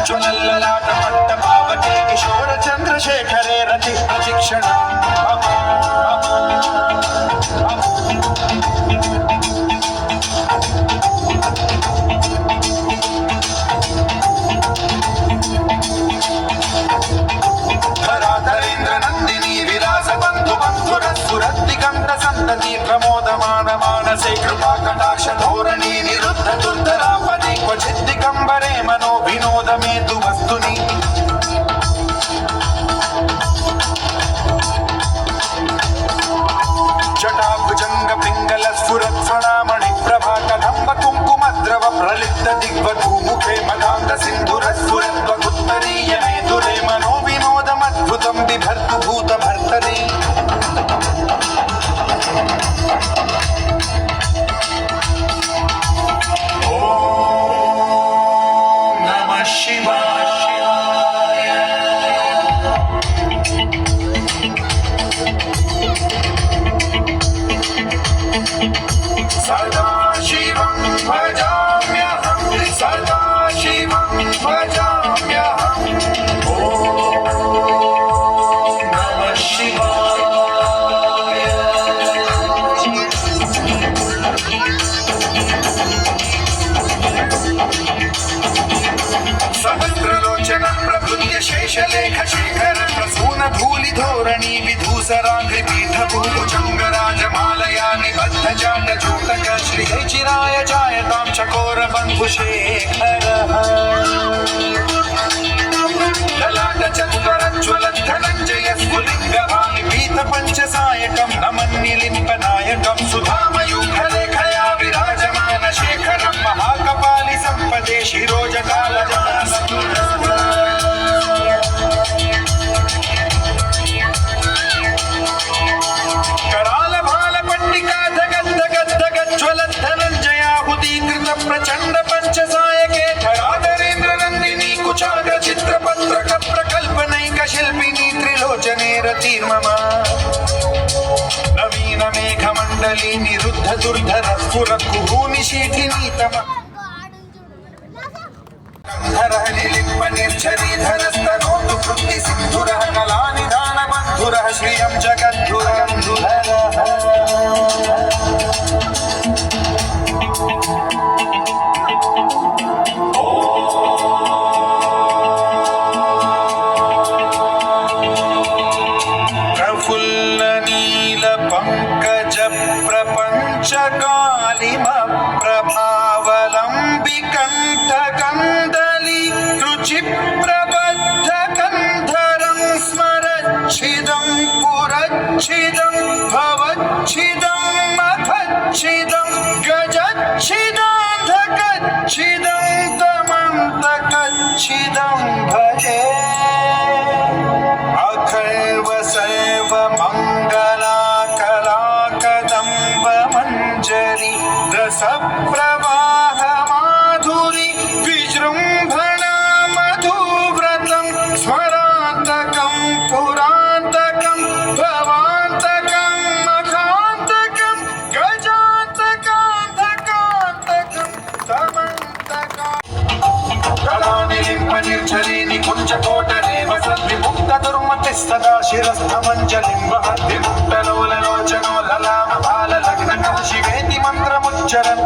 జ్వలల్లలాట పట్ట పావతి కిశోర చంద్రశేఖరే రతి ప్రశిక్షణ ధరాధరేంద్ర నందిని విలాస బంధు బంధుర సురద్దిగంత సంతతి ప్రమోదమాన మానసే కృపా కటాక్ష ధోరణి నిరుద్ధ దుర్ధరాపది క్వచిద్దికంబరే మనో వినోదమేతు వస్తుని జటాభుజంగ పింగళ స్ఫురత్ఫణామణి ప్రభా కదంబ కుంకుమద్రవ ప్రలిప్త దిగ్వధూముఖే మదాంత సింధుర స్ఫురత్వగుత్తరీయమే దురే మనో వినోదమద్భుతం బిభర్తు భూత భర్తరే ఓం నమః శివాయ సదాశివం భజామ్యహం సదాశివం భజామ్యహం ఓం నమః శివాయ సహస్రలోచన ప్రభృత్య శేషలేఖ శేఖర ప్రసూన ధూళి ధోరణి విధూసరాంఘ్రి పీఠ భూభుజంగరాజమాలయా నిబద్ధ జాండ చూతక శ్రీ చిరాయ జాయతాం చకోర బంధుశేఖర లలాట చతురజ్వలన్ ధనంజయ స్ఫులింగవాణి పీత పంచసాయకం నమన్నిలింప నాయకం సుధామయూఖలేఖయా విరాజమాన శేఖరం మహాకపాలి సంపదే శిరోజకాల कराल भाल पंडिका धगत धगत धगत ज्वलत धनंजयाहुतीकृत प्रचंड पंचसायके धराधरेन्द्र नंदिनी कुचाग्र चित्रपत्रक प्रकल्पनैक शिल्पिनी त्रिलोचने रतिर्मम नवीन मेघमंडली निरुद्ध दुर्धर स्फुर कुहूनि शीठिनी तम धरहलिलिम्ब निर्झरीधरस्तनोतु कृति सिन्धुरः कलानिधान बन्धुरः श्रियं जगद्धुरन्धुरः प्रफुल्ल नील पंकज प्रपंच कालिम प्रभावलंबि कंठ कंदली रुचि प्रबद्ध कंधरं स्मरच्छिदं पुरच्छिदं भवच्छिदं मखच्छिदं गजच्छिदान्धकच्छिदं तमन्तकच्छिदं भजे अखैव सर्व मंगला कला कदम्ब मंजरी रस प्रवाह माधुरी विजृंभणा मधुव्रतं स्मरान्तकं पुरान्तकं भवान्तकं मखान्तकं गजान्तकान्धकान्तकं तमन्तकं कलानिलिम्ब निर्झरी निकुञ्ज कोटरे वसद्विमुक्त दुर्मतिः सदा शिरस्थमञ्जलिं वहद्विमुक्तलोललोचनो ललाम बाललग्नकं शिवेति मन्त्रमुच्चरन्